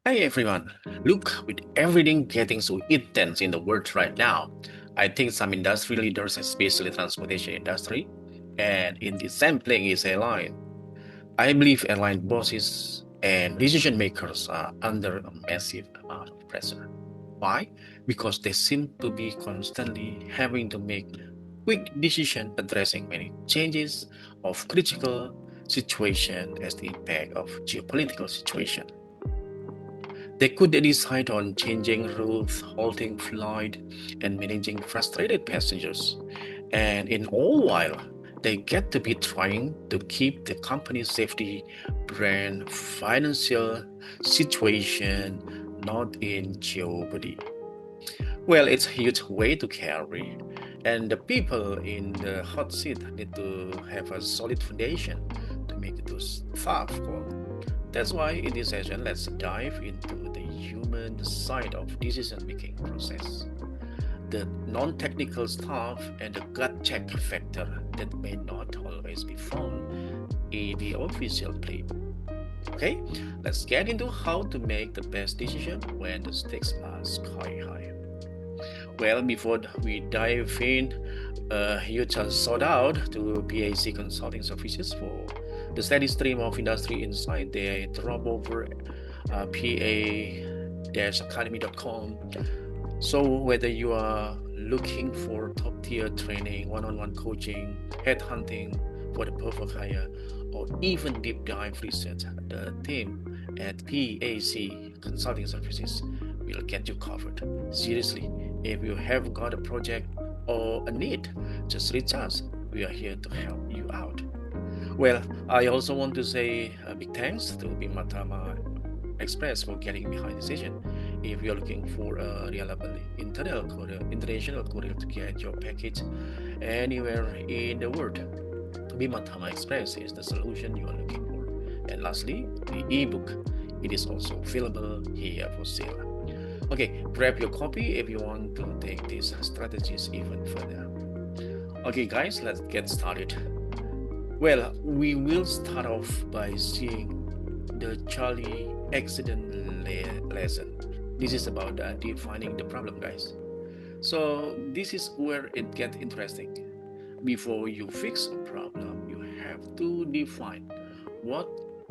Hey everyone, look, with everything getting so intense in the world right now, I think some industry leaders, especially transportation industry, and in the sampling is airline. I believe airline bosses and decision makers are under a massive amount of pressure. Why? Because they seem to be constantly having to make quick decision addressing many changes of critical situation as the impact of geopolitical situation. They could decide on changing routes, halting flight, and managing frustrated passengers. And in all while, they get to be trying to keep the company's safety, brand, financial situation not in jeopardy. Well, it's a huge weight to carry, and the people in the hot seat need to have a solid foundation to make those tough calls. That's why in this session, let's dive into the human side of decision-making process, the non-technical stuff and the gut check factor that may not always be found in the official playbook. Okay, let's get into how to make the best decision when the stakes are sky high. Well, before we dive in, you just sought out to PAC Consulting Services for the steady stream of industry insight. They drop over pa-academy.com. So whether you are looking for top-tier training, one-on-one coaching, headhunting for the perfect hire, or even deep dive research, the team at PAC Consulting Services will get you covered. Seriously, if you have got a project or a need, just reach us. We are here to help you out. Well, I also want to say a big thanks to Bimatama Express for getting behind the session. If you're looking for a reliable international courier to get your package anywhere in the world, Bimatama Express is the solution you are looking for. And lastly, the ebook. It is also available here for sale. Okay, grab your copy if you want to take these strategies even further. Okay, guys, let's get started. Well, we will start off by seeing the Charlie accident lesson. This is about defining the problem, guys. So this is where it gets interesting. Before you fix a problem, you have to define what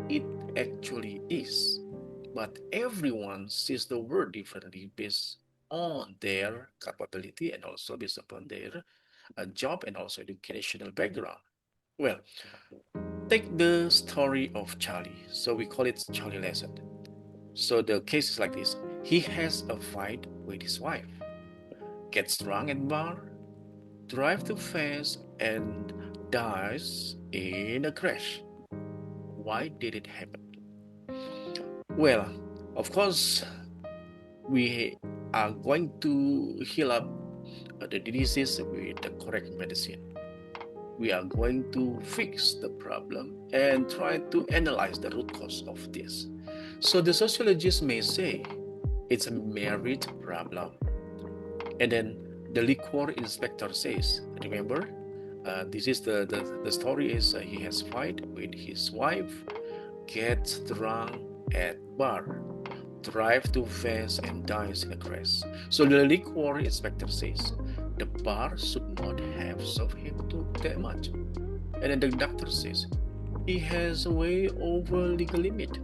it actually is. But everyone sees the word differently based on their capability and also based upon their job and also educational background. Well, take the story of Charlie. So we call it Charlie lesson. So the case is like this. He has a fight with his wife, gets drunk at bar, drives too fast, and dies in a crash. Why did it happen? Well, of course, we are going to heal up the disease with the correct medicine. We are going to fix the problem and try to analyze the root cause of this. So the sociologist may say it's a marriage problem. And then the liquor inspector says, remember, this is the story is he has fight with his wife, gets drunk at bar, drive too fast and dies in a crash. So the liquor inspector says the bar should not have served him that much. And then the doctor says he has way over legal limit.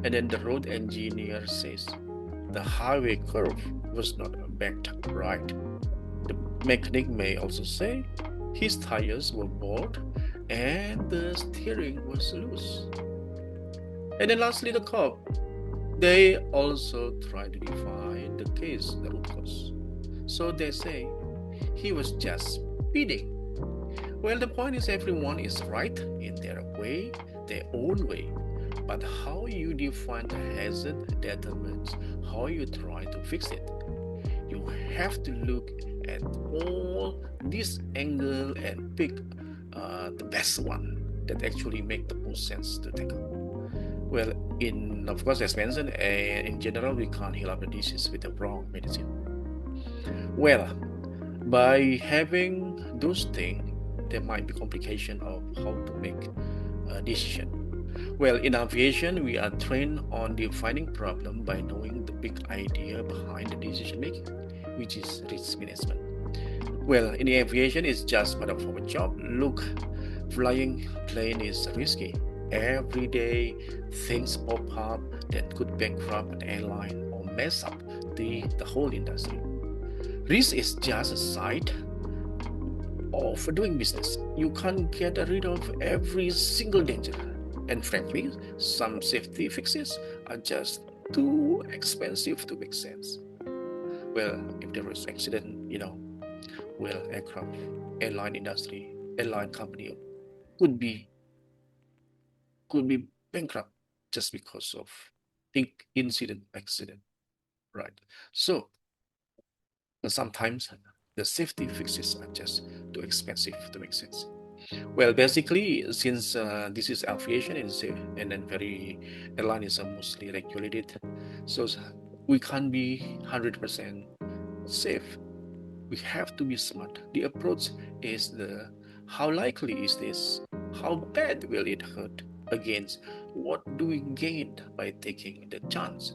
And then the road engineer says the highway curve was not backed right. The mechanic may also say his tires were bald and the steering was loose. And then lastly, the cop. They also try to define the case, the root cause. So they say he was just speeding. Well, the point is everyone is right in their way, their own way. But how you define the hazard determines how you try to fix it. You have to look at all this angle and pick the best one that actually make the most sense to tackle. Well, of course, as mentioned, in general, we can't heal up the disease with the wrong medicine. Well, by having those things, there might be complication of how to make a decision. Well, in aviation, we are trained on defining problem by knowing the big idea behind the decision making, which is risk management. Well, in aviation, it's just part of our job. Look, flying plane is risky. Every day, things pop up that could bankrupt an airline or mess up the whole industry. Risk is just a side of doing business. You can't get rid of every single danger. And frankly, some safety fixes are just too expensive to make sense. Well, if there was accident, well, aircraft, airline industry, airline company could be bankrupt just because of accident, right? So sometimes the safety fixes are just too expensive to make sense. Well, basically, since this is aviation and then very airline is mostly regulated, so we can't be 100% safe. We have to be smart. The approach is how likely is this? How bad will it hurt? Against what do we gain by taking the chance?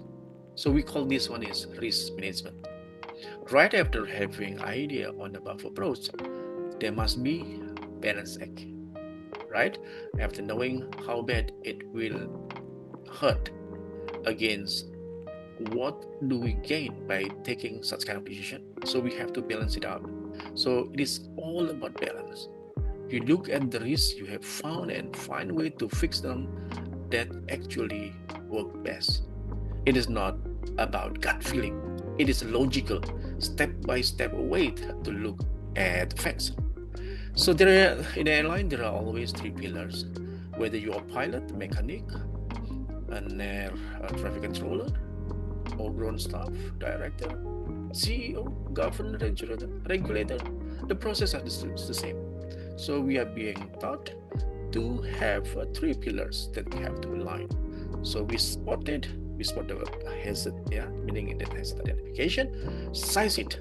So we call this one is risk management. Right after having idea on above approach, there must be balance act. Right? After knowing how bad it will hurt against what do we gain by taking such kind of decision. So we have to balance it out. So it is all about balance. You look at the risks you have found and find a way to fix them that actually work best. It is not about gut feeling. It is logical, step-by-step way to look at facts. So in airline, there are always three pillars. Whether you are a pilot, mechanic, an air traffic controller, or ground staff, director, CEO, governor, regulator, the process is the same. So we are being taught to have three pillars that we have to align. So we spot the hazard, meaning that hazard identification, size it,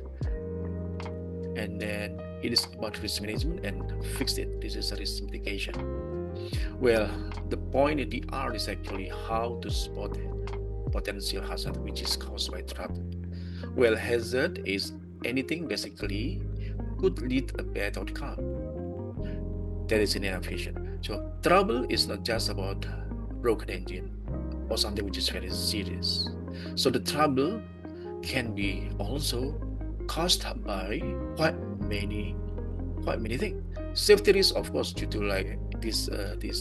and then it is about risk management and fix it. This is a risk mitigation. Well, the point in the art is actually how to spot potential hazard which is caused by trouble. Well, hazard is anything basically could lead a bad outcome. That is in aviation. So trouble is not just about broken engine or something which is very serious. So the trouble can be also caused by quite many things. Safety risk, of course, due to like this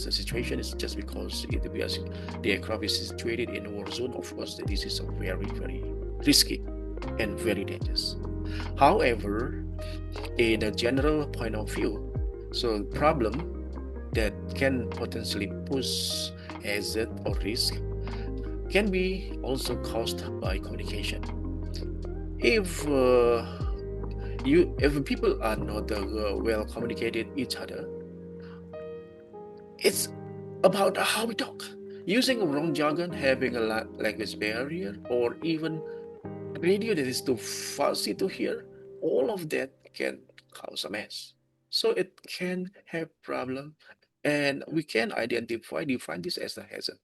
situation is just because the aircraft is situated in a war zone. Of course, this is very, very risky and very dangerous. However, in a general point of view, so problem that can potentially pose hazard or risk can be also caused by communication. If people are not well communicated each other, it's about how we talk. Using wrong jargon, having a language barrier, or even radio that is too fuzzy to hear, all of that can cause a mess. So it can have problem, and we can define this as a hazard.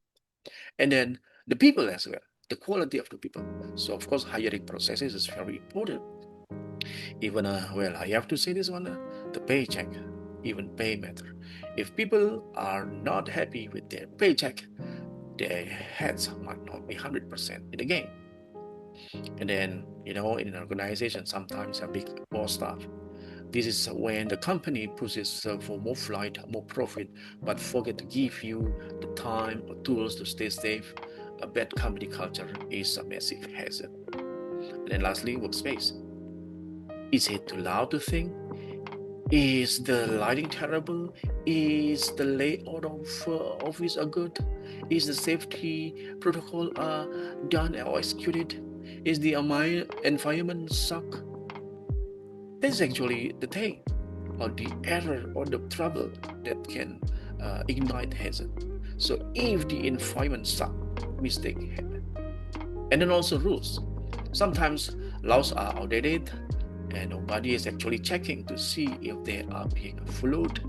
And then the people as well, the quality of the people. So of course, hiring processes is very important. Even I have to say this one, the paycheck, even pay matter. If people are not happy with their paycheck, their heads might not be 100% in the game. And then, in an organization, sometimes a big boss staff. This is when the company pushes for more flight, more profit, but forget to give you the time or tools to stay safe. A bad company culture is a massive hazard. And then lastly, workspace. Is it too loud to think? Is the lighting terrible? Is the layout of office good? Is the safety protocol done or executed? Is the environment suck? That's actually the thing, or the error or the trouble that can ignite hazard. So if the environment suck, mistake happen. And then also rules. Sometimes laws are outdated and nobody is actually checking to see if they are being followed.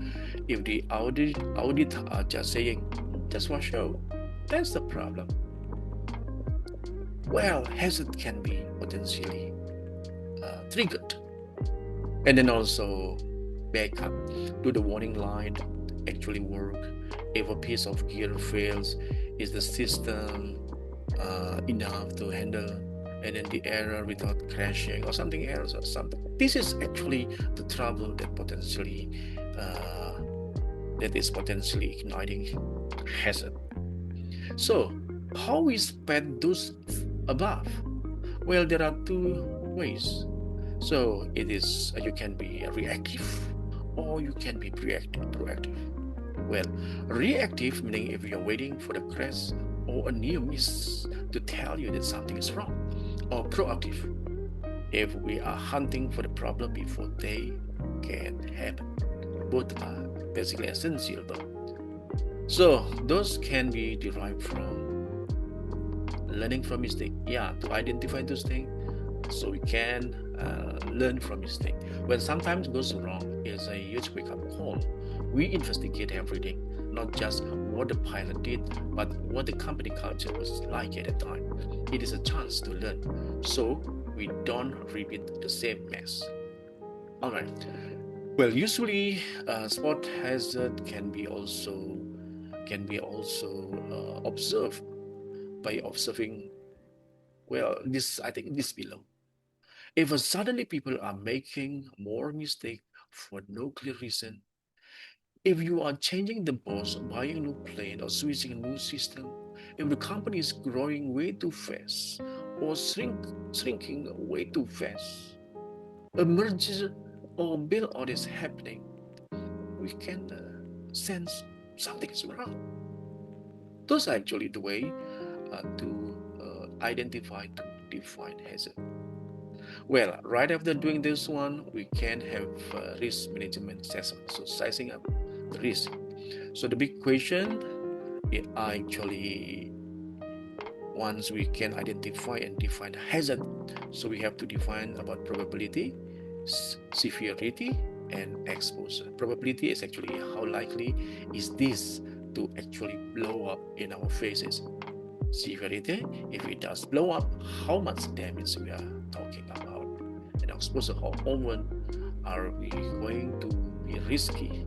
If the audit are just saying just for show. That's the problem. Well, hazard can be potentially triggered. And then also backup to the warning light actually work. If a piece of gear fails, is the system enough to handle, and then the error without crashing or something else or something? This is actually the trouble that is potentially igniting hazard. So how we spread those above? Well, there are two ways. So it is you can be reactive or you can be proactive. Well, reactive meaning if you're waiting for the crash or a near miss to tell you that something is wrong, or proactive if we are hunting for the problem before they can happen. Both are basically essential though. So those can be derived from learning from mistake. Yeah, to identify those things so we can learn from mistake. When sometimes goes wrong, it's a huge wake-up call. We investigate everything, not just what the pilot did, but what the company culture was like at the time. It is a chance to learn, so we don't repeat the same mess. All right. Well, usually spot hazard can be also observed by observing. Well, this I think this below. If suddenly people are making more mistakes for no clear reason, if you are changing the boss, buying a new plane, or switching a new system, if the company is growing way too fast or shrinking way too fast, a merger or build-out is happening, we can sense something is wrong. Those are actually the way to identify, to define hazard. Well, right after doing this one, we can have risk management assessment. So sizing up the risk. So the big question is actually once we can identify and define hazard, so we have to define about probability, severity, and exposure. Probability is actually how likely is this to actually blow up in our faces. Severity, if it does blow up, how much damage we are talking about. And exposure, how often are we going to be risky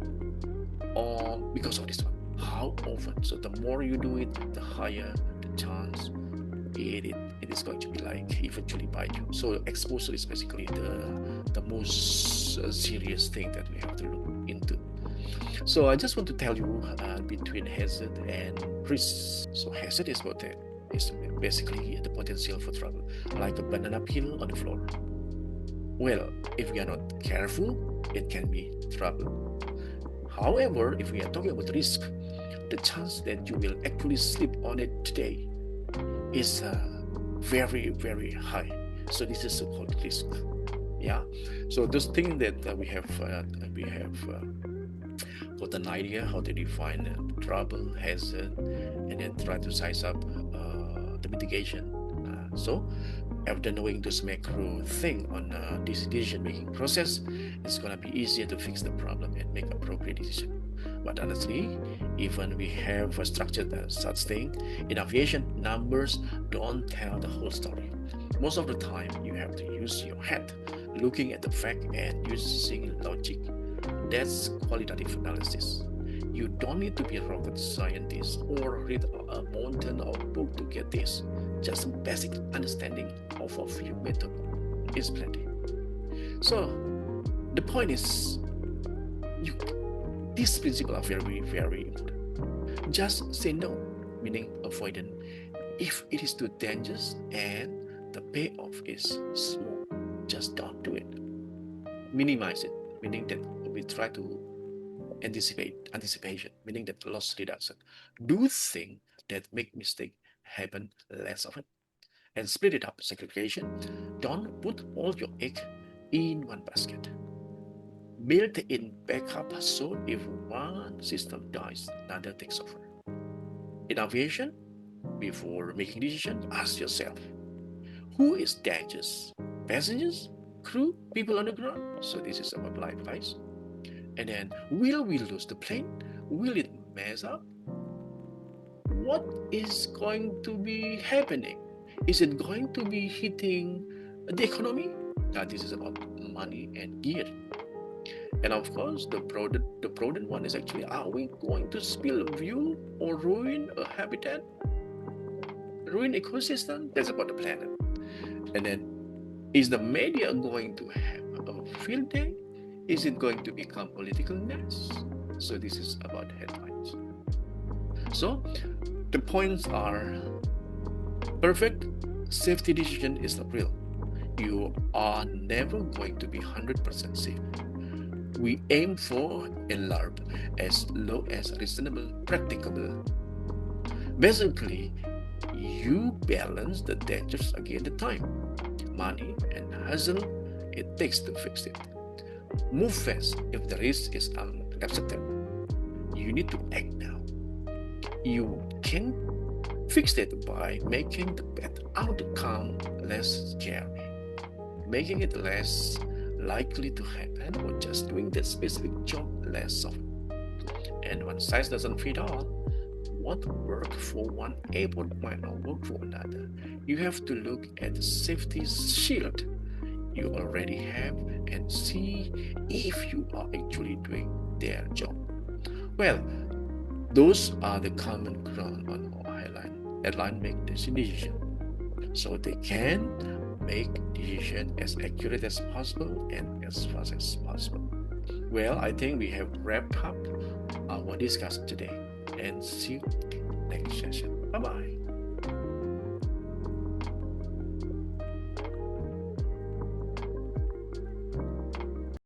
or because of this one, how often. So the more you do it, the higher the chance it is going to be like eventually bite you. So exposure is basically the most serious thing that we have to look into. So I just want to tell you between hazard and risk. So hazard is what is basically the potential for trouble, like a banana peel on the floor. Well, if we are not careful, it can be trouble. However, if we are talking about risk, the chance that you will actually slip on it today is very, very high. So this is so-called risk. Yeah. So those things that we have got an idea how to define trouble, hazard, and then try to size up the mitigation. So after knowing this macro thing on this decision-making process, it's gonna be easier to fix the problem and make appropriate decision. But honestly, even we have a structured such thing, in aviation, numbers don't tell the whole story. Most of the time, you have to use your head, looking at the fact and using logic. That's qualitative analysis. You don't need to be a rocket scientist or read a mountain of book to get this. Just a basic understanding of a few methods is plenty. So the point is, these principles are very, very important. Just say no, meaning avoidance, if it is too dangerous and the payoff is small. Just don't do it. Minimize it, meaning that we try to anticipation, meaning that loss reduction. Do things that make mistake happen less often, and split it up. Segregation. Don't put all your egg in one basket. Build in backup so if one system dies, another takes over. In aviation, before making decision, ask yourself, who is dangerous? Passengers, crew, people on the ground? So this is about life, guys. And then, will we lose the plane? Will it mess up? what is going to be happening? Is it going to be hitting the economy? This is about money and gear. And of course, the broader one is actually, are we going to spill fuel or ruin a habitat, ruin ecosystem? That's about the planet. And then, is the media going to have a field day? Is it going to become political nest? So this is about headlines. So the points are: perfect safety decision is not real. You are never going to be 100% safe. We aim for a LARP as low as reasonable, practicable. Basically, you balance the dangers against the time, money, and hassle it takes to fix it. Move fast if the risk is unacceptable. You need to act now. You can fix it by making the bad outcome less scary, making it less likely to happen, or just doing that specific job less often. And one size doesn't fit all. What worked for one airport might not work for another. You have to look at the safety shield you already have and see if you are actually doing their job. Well, those are the common ground on our airline make this decision, so they can make decision as accurate as possible and as fast as possible. Well, I think we have wrapped up our discussion today, and see you next session. Bye-bye.